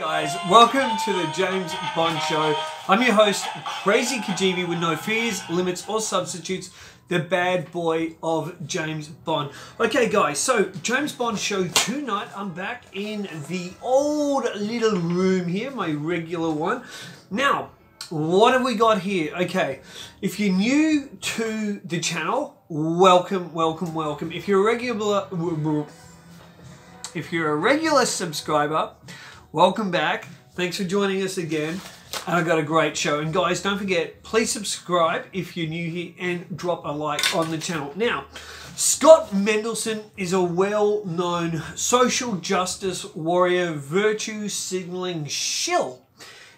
Guys, welcome to the James Bond Show. I'm your host, Krazy Kajeevie, with no fears, limits or substitutes, the bad boy of James Bond. Okay guys, so James Bond Show tonight. I'm back in the old little room here, my regular one. Now, what have we got here? Okay, if you're new to the channel, welcome, welcome, welcome. If you're a regular subscriber, welcome back. Thanks for joining us again. And I've got a great show. And guys, don't forget, please subscribe if you're new here and drop a like on the channel. Now, Scott Mendelson is a well-known social justice warrior, virtue signaling shill.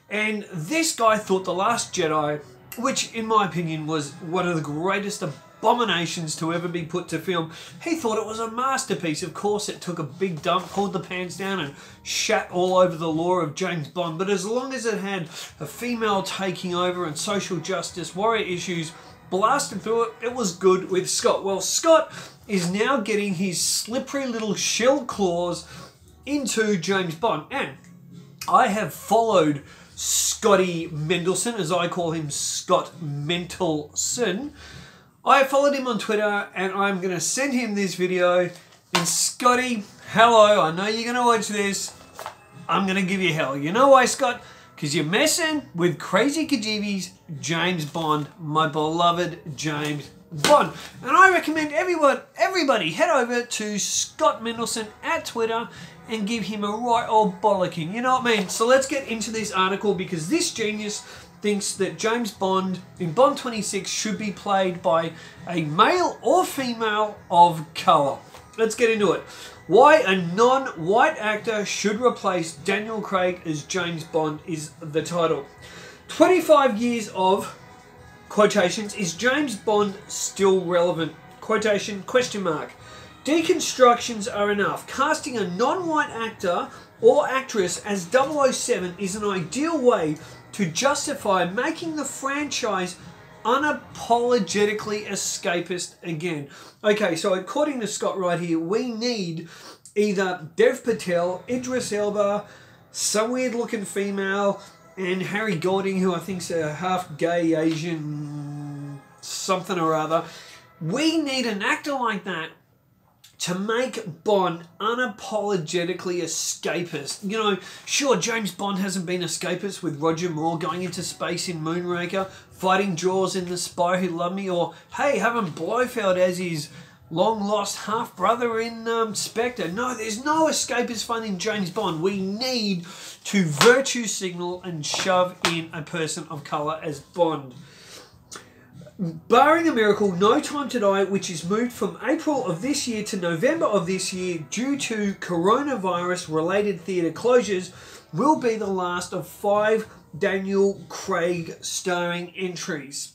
And this guy thought The Last Jedi, which in my opinion was one of the greatest abominations to ever be put to film, he thought it was a masterpiece. Of course, it took a big dump, pulled the pants down and shat all over the lore of James Bond. But as long as it had a female taking over and social justice, warrior issues blasted through it, it was good with Scott. Well, Scott is now getting his slippery little shell claws into James Bond. And I have followed Scotty Mendelson, as I call him, Scott Mendelson. I followed him on Twitter and I'm going to send him this video. And Scotty, hello, I know you're going to watch this. I'm going to give you hell. You know why, Scott? Because you're messing with Krazy Kajeevie's James Bond, my beloved James Bond. And I recommend everybody head over to Scott Mendelson at Twitter and give him a right old bollocking. You know what I mean? So let's get into this article, because this genius thinks that James Bond in Bond 26 should be played by a male or female of colour. Let's get into it. Why a non-white actor should replace Daniel Craig as James Bond is the title. 25 years of quotations. Is James Bond still relevant? Quotation, question mark. Deconstructions are enough. Casting a non-white actor or actress as 007 is an ideal way to justify making the franchise unapologetically escapist again. Okay, so according to Scott right here, we need either Dev Patel, Idris Elba, some weird looking female, and Harry Golding, who I think's a half gay Asian something or other. We need an actor like that to make Bond unapologetically escapist. You know, sure, James Bond hasn't been escapist with Roger Moore going into space in Moonraker, fighting Jaws in The Spy Who Loved Me, or, hey, having Blofeld as his long-lost half-brother in Spectre. No, there's no escapist fun in James Bond. We need to virtue signal and shove in a person of colour as Bond. Barring a miracle, No Time to Die, which is moved from April of this year to November of this year due to coronavirus-related theatre closures, will be the last of 5 Daniel Craig starring entries.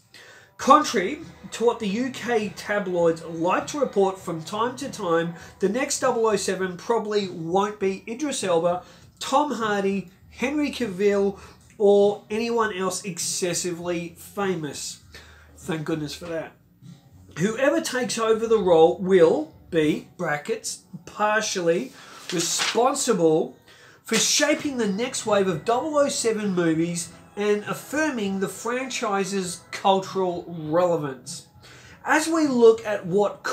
Contrary to what the UK tabloids like to report from time to time, the next 007 probably won't be Idris Elba, Tom Hardy, Henry Cavill, or anyone else excessively famous. Thank goodness for that. Whoever takes over the role will be, brackets, partially responsible for shaping the next wave of 007 movies and affirming the franchise's cultural relevance. As we look at what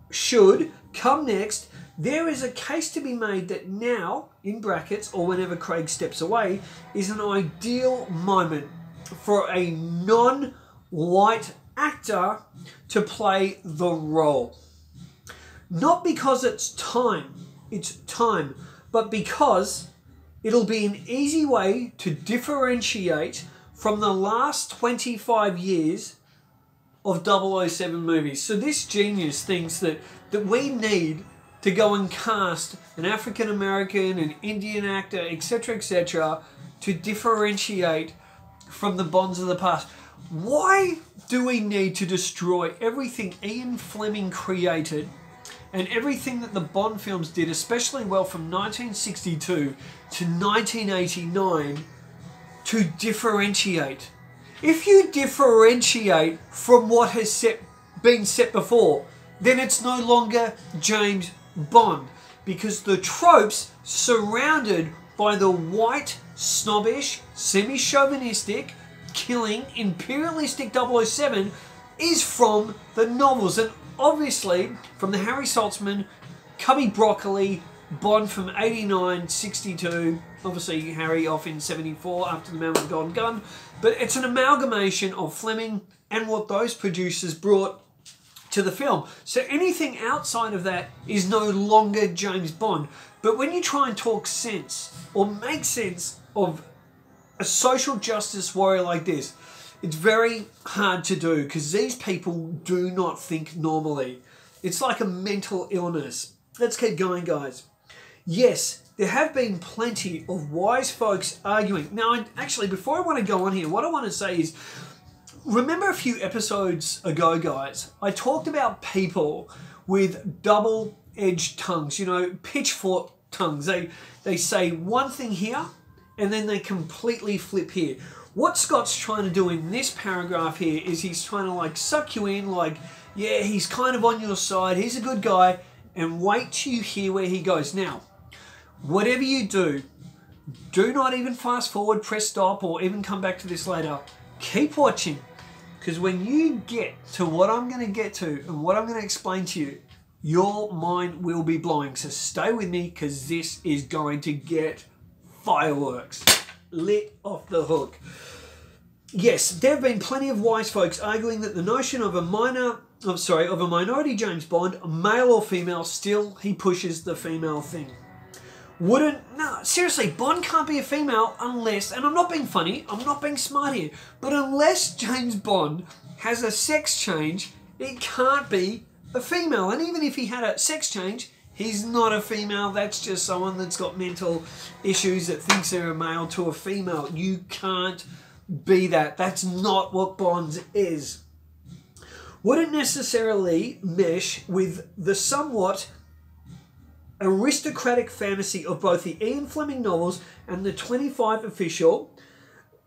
should come next, there is a case to be made that now, in brackets, or whenever Craig steps away, is an ideal moment for a non-white actor to play the role. Not because it's time, but because it'll be an easy way to differentiate from the last 25 years of 007 movies. So this genius thinks that we need to go and cast an African American, an Indian actor, etc., to differentiate from the Bonds of the past. Why do we need to destroy everything Ian Fleming created and everything that the Bond films did especially well from 1962 to 1989 to differentiate? If you differentiate from what has been set before, then it's no longer James Bond, because the tropes surrounded by the white, snobbish, semi-chauvinistic, killing, imperialistic 007 is from the novels. And obviously, from the Harry Saltzman, Cubby Broccoli, Bond from 89, 62, obviously Harry off in 74 after The Man with the Golden Gun. But it's an amalgamation of Fleming and what those producers brought to the film. So anything outside of that is no longer James Bond. But when you try and talk sense or make sense of a social justice warrior like this, it's very hard to do because these people do not think normally. It's like a mental illness. Let's keep going, guys. Yes, there have been plenty of wise folks arguing. Now, actually, before I want to go on here, what I want to say is, remember a few episodes ago, guys, I talked about people with double-edged tongues, you know, pitchfork tongues. They say one thing here, and then they completely flip here. What Scott's trying to do in this paragraph here is he's trying to like suck you in, like, yeah, he's kind of on your side, he's a good guy, and wait till you hear where he goes. Now, whatever you do, do not even fast forward, press stop, or even come back to this later. Keep watching, because when you get to what I'm going to get to and what I'm going to explain to you, your mind will be blowing. So stay with me, because this is going to get fireworks lit off the hook. Yes, there have been plenty of wise folks arguing that the notion of a minority James Bond, male or female, still he pushes the female thing. No, seriously, Bond can't be a female unless, and I'm not being funny, I'm not being smart here, but unless James Bond has a sex change, it can't be a female. And even if he had a sex change, he's not a female. That's just someone that's got mental issues that thinks they're a male to a female. You can't be that. That's not what Bond is. Wouldn't necessarily mesh with the somewhat aristocratic fantasy of both the Ian Fleming novels and the 25 official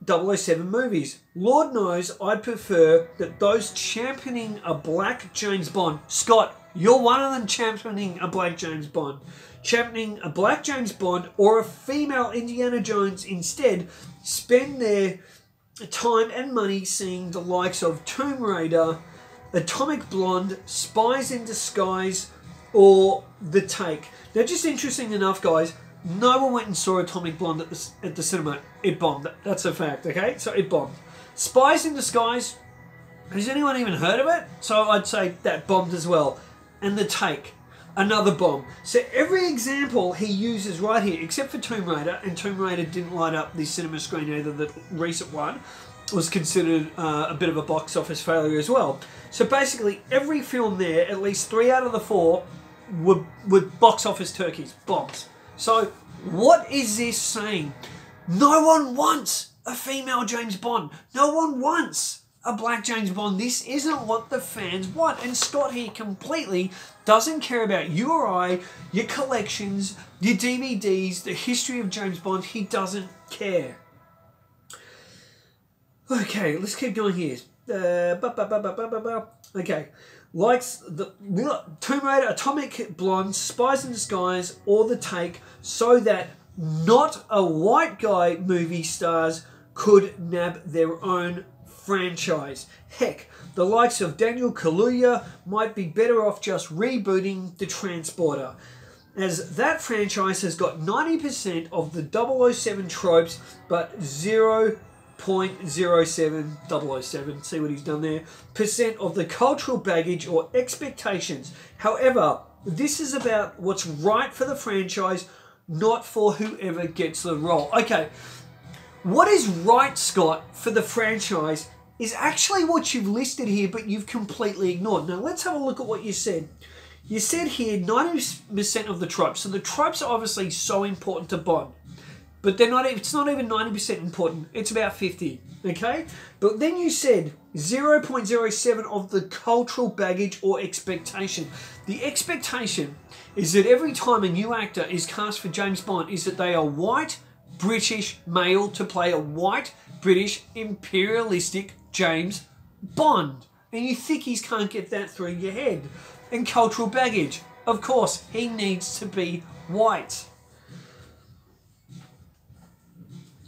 007 movies. Lord knows I'd prefer that those championing a black James Bond, Scott, you're one of them championing a black James Bond, championing a black James Bond or a female Indiana Jones instead spend their time and money seeing the likes of Tomb Raider, Atomic Blonde, Spies in Disguise, or The Take. Now, just interesting enough, guys, no one went and saw Atomic Blonde at the cinema. It bombed. That's a fact, okay? So it bombed. Spies in Disguise, has anyone even heard of it? So I'd say that bombed as well. And The Take, another bomb. So every example he uses right here, except for Tomb Raider, and Tomb Raider didn't light up the cinema screen either, the recent one, was considered a bit of a box office failure as well. So basically, every film there, at least 3 out of the 4, were box office turkeys, bombs. So what is this saying? No one wants a female James Bond. No one wants a black James Bond. This isn't what the fans want. And Scott here completely doesn't care about you or I, your collections, your DVDs, the history of James Bond. He doesn't care. Okay, let's keep going here. Okay. Likes the Tomb Raider, Atomic Blonde, Spies in Disguise, or The Take, so that not a white guy movie stars could nab their own franchise. Heck, the likes of Daniel Kaluuya might be better off just rebooting The Transporter, as that franchise has got 90% of the 007 tropes, but 0.07, see what he's done there, % of the cultural baggage or expectations. However, this is about what's right for the franchise, not for whoever gets the role. Okay, what is right, Scott, for the franchise is actually what you've listed here, but you've completely ignored. Now, let's have a look at what you said. You said here 90% of the tropes. So the tropes are obviously so important to Bond. But they're not. It's not even 90% important. It's about 50, okay? But then you said 0.07 of the cultural baggage or expectation. The expectation is that every time a new actor is cast for James Bond is that they are white, British, male to play a white, British, imperialistic James Bond. And you thickies can't get that through your head. And cultural baggage. Of course, he needs to be white.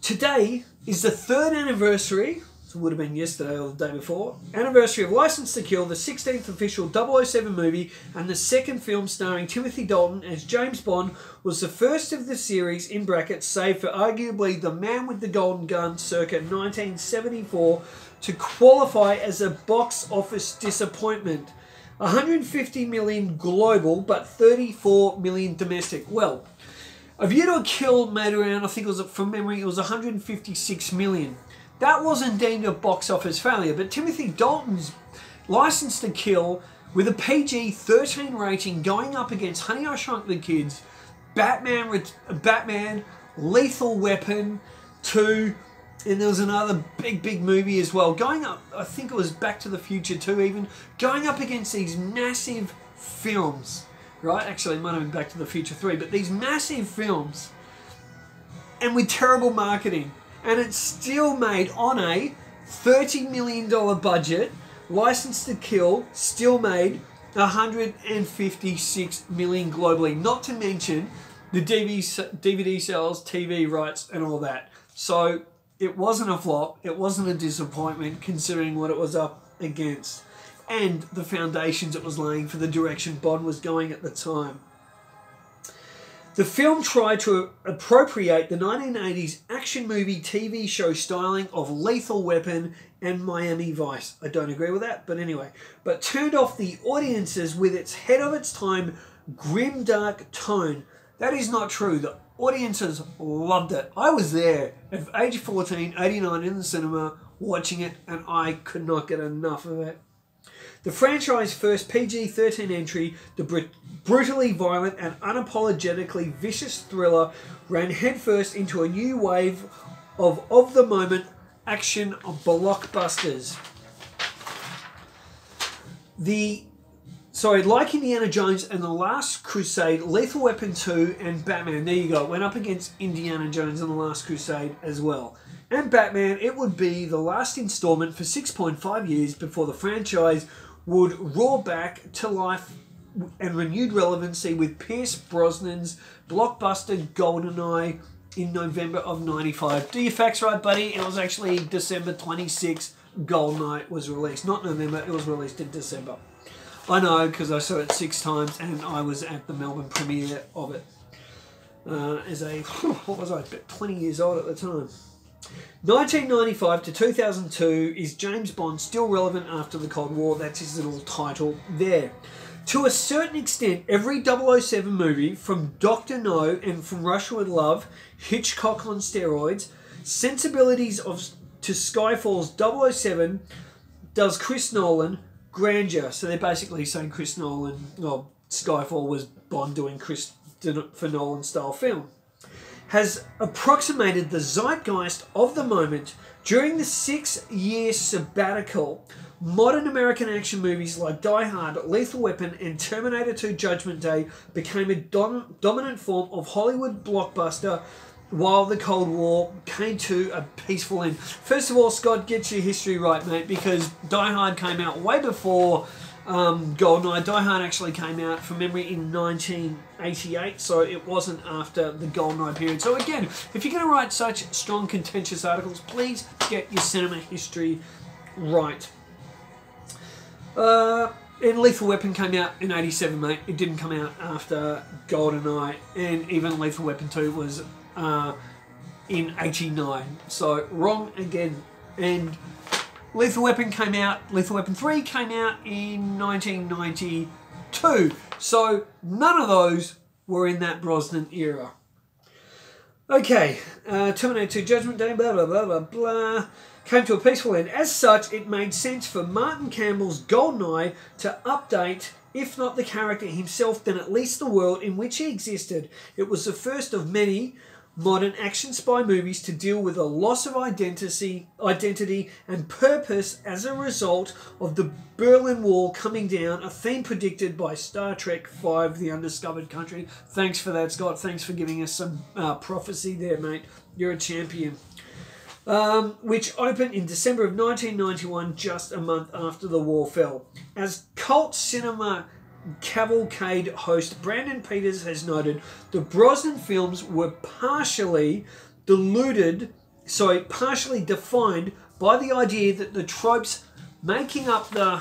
Today is the 3rd anniversary, so it would have been yesterday or the day before, anniversary of License to Kill, the 16th official 007 movie, and the 2nd film starring Timothy Dalton as James Bond was the first of the series, in brackets, save for arguably The Man with the Golden Gun circa 1974, to qualify as a box office disappointment. 150 million global, but 34 million domestic. Well, A View to a Kill made around, I think it was, from memory, it was 156 million. That wasn't deemed a box office failure, but Timothy Dalton's License to Kill, with a PG-13 rating going up against Honey, I Shrunk the Kids, Batman, Lethal Weapon 2, and there was another big movie as well, going up, I think it was Back to the Future 2 even, going up against these massive films. Right, actually, it might have been Back to the Future 3, but these massive films, and with terrible marketing, and it's still made on a $30 million budget. License to Kill still made 156 million globally, not to mention the DVD sales, TV rights, and all that. So it wasn't a flop, it wasn't a disappointment considering what it was up against, and the foundations it was laying for the direction Bond was going at the time. The film tried to appropriate the 1980s action movie TV show styling of Lethal Weapon and Miami Vice. I don't agree with that, but anyway. But turned off the audiences with its head of its time, grim dark tone. That is not true. The audiences loved it. I was there at age 14, 89 in the cinema, watching it, and I could not get enough of it. The franchise's first PG-13 entry, the brutally violent and unapologetically vicious thriller, ran headfirst into a new wave of the moment action blockbusters. Like Indiana Jones and The Last Crusade, Lethal Weapon 2 and Batman, there you go, went up against Indiana Jones and The Last Crusade as well. And Batman, it would be the last installment for 6.5 years before the franchise would roar back to life and renewed relevancy with Pierce Brosnan's blockbuster GoldenEye in November of 95. Do your facts right, buddy. It was actually December 26th GoldenEye was released. Not November, it was released in December. I know, because I saw it 6 times and I was at the Melbourne premiere of it. As a, what was I, about 20 years old at the time. 1995 to 2002, is James Bond still relevant after the Cold War? That's his little title there. To a certain extent, every 007 movie, from Dr. No and From Russia with Love, Hitchcock on steroids, sensibilities to Skyfall's 007, does Chris Nolan, grandeur. So they're basically saying Chris Nolan, well, Skyfall was Bond doing Christopher Nolan style film, has approximated the zeitgeist of the moment. During the 6-year sabbatical, modern American action movies like Die Hard, Lethal Weapon, and Terminator 2 Judgment Day became a dominant form of Hollywood blockbuster, while the Cold War came to a peaceful end. First of all, Scott, get your history right, mate, because Die Hard came out way before GoldenEye. Die Hard actually came out, from memory, in 1988, so it wasn't after the GoldenEye period. So again, if you're going to write such strong, contentious articles, please get your cinema history right. And Lethal Weapon came out in 87, mate. It didn't come out after GoldenEye, and even Lethal Weapon 2 was in 89. So wrong again. And Lethal Weapon came out, Lethal Weapon 3 came out in 1992. So none of those were in that Brosnan era. Okay, Terminator 2 Judgment Day, blah, blah, blah, blah, blah, came to a peaceful end. As such, it made sense for Martin Campbell's GoldenEye to update, if not the character himself, then at least the world in which he existed. It was the first of many modern action spy movies to deal with a loss of identity and purpose as a result of the Berlin Wall coming down, a theme predicted by Star Trek V, The Undiscovered Country. Thanks for that, Scott. Thanks for giving us some prophecy there, mate. You're a champion. Which opened in December of 1991, just a month after the war fell. As cult cinema cavalcade host Brandon Peters has noted, the Brosnan films were partially diluted partially defined by the idea that the tropes making up the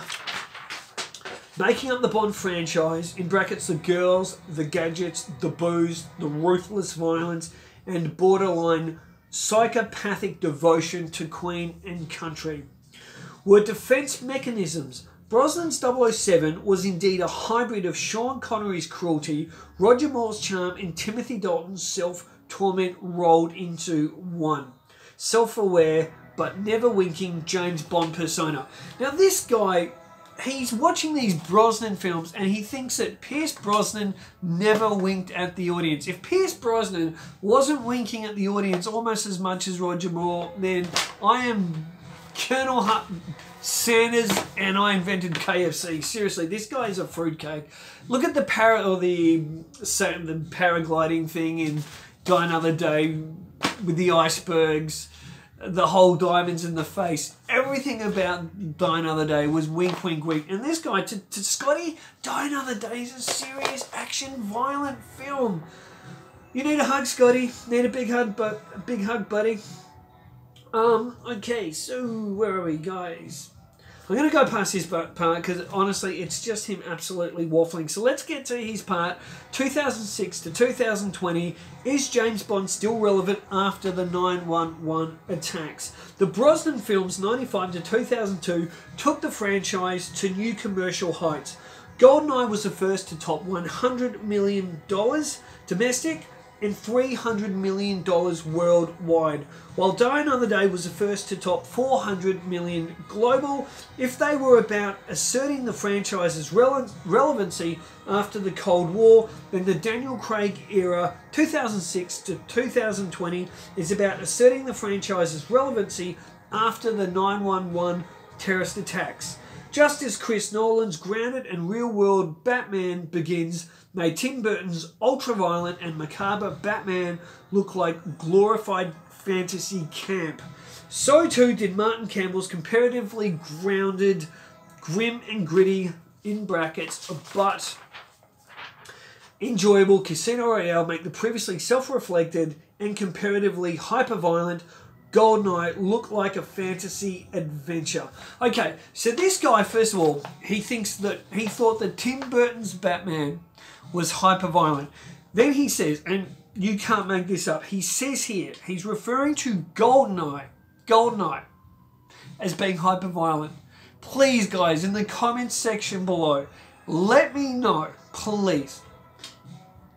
Bond franchise, in brackets the girls, the gadgets, the booze, the ruthless violence, and borderline psychopathic devotion to Queen and country, were defense mechanisms. Brosnan's 007 was indeed a hybrid of Sean Connery's cruelty, Roger Moore's charm, and Timothy Dalton's self-torment rolled into one. Self-aware, but never winking James Bond persona. Now this guy, he's watching these Brosnan films and he thinks that Pierce Brosnan never winked at the audience. If Pierce Brosnan wasn't winking at the audience almost as much as Roger Moore, then I am Colonel Sanders and I invented KFC. Seriously, this guy is a fruitcake. Look at the paragliding thing in Die Another Day with the icebergs, the whole diamonds in the face. Everything about Die Another Day was wink, wink, wink. And this guy, to Scotty, Die Another Day is a serious, action, violent film. You need a hug, Scotty. Need a big hug, buddy. Okay, so where are we, guys? I'm going to go past his part because honestly, it's just him absolutely waffling. So let's get to his part. 2006 to 2020. Is James Bond still relevant after the 9/11 attacks? The Brosnan films 95 to 2002 took the franchise to new commercial heights. GoldenEye was the first to top $100 million domestic and $300 million worldwide, while Die Another Day was the first to top $400 million global. If they were about asserting the franchise's relevancy after the Cold War, then the Daniel Craig era, 2006 to 2020, is about asserting the franchise's relevancy after the 9/11 terrorist attacks. Just as Chris Nolan's grounded and real-world Batman Begins made Tim Burton's ultra-violent and macabre Batman look like glorified fantasy camp, so too did Martin Campbell's comparatively grounded, grim and gritty, in brackets, but enjoyable Casino Royale make the previously self-reflected and comparatively hyper-violent GoldenEye look like a fantasy adventure. Okay, so this guy, first of all, he thought that Tim Burton's Batman was hyper-violent. Then he says, and you can't make this up, he says here, he's referring to GoldenEye, as being hyper-violent. Please, guys, in the comments section below, let me know, please.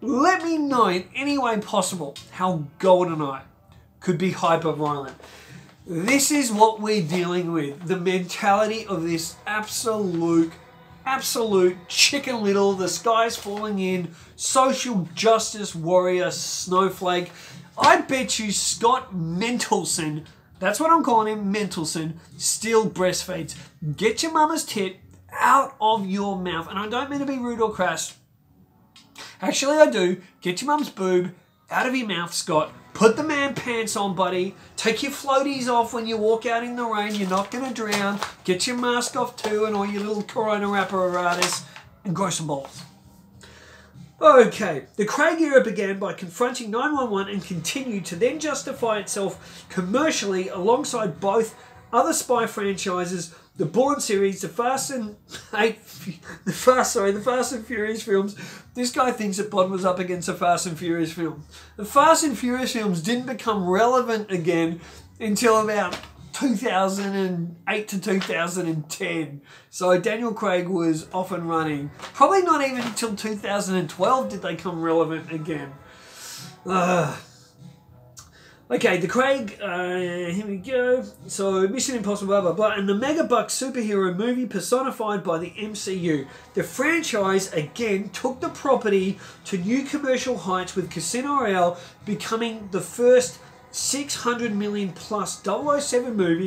Let me know in any way possible how GoldenEye could be hyper-violent. This is what we're dealing with. The mentality of this absolute Chicken Little, the sky's falling in, social justice warrior snowflake. I bet you Scott Mendelson, that's what I'm calling him, Mendelson, still breastfeeds. Get your mama's tit out of your mouth. And I don't mean to be rude or crass. Actually, I do. Get your mum's boob out of your mouth, Scott. Put the man pants on, buddy. Take your floaties off when you walk out in the rain. You're not going to drown. Get your mask off too and all your little corona apparatus and grow some balls. Okay, the Craig era began by confronting 911 and continued to then justify itself commercially alongside both other spy franchises, the Bourne series, the Fast and Furious films. This guy thinks that Bond was up against a Fast and Furious film. The Fast and Furious films didn't become relevant again until about 2008 to 2010. So Daniel Craig was off and running. Probably not even until 2012 did they come relevant again. Okay, the Craig, here we go. So, Mission Impossible, blah, blah, blah. And the mega buck superhero movie personified by the MCU. The franchise, again, took the property to new commercial heights with Casino Royale becoming the first $600 million plus 007 movie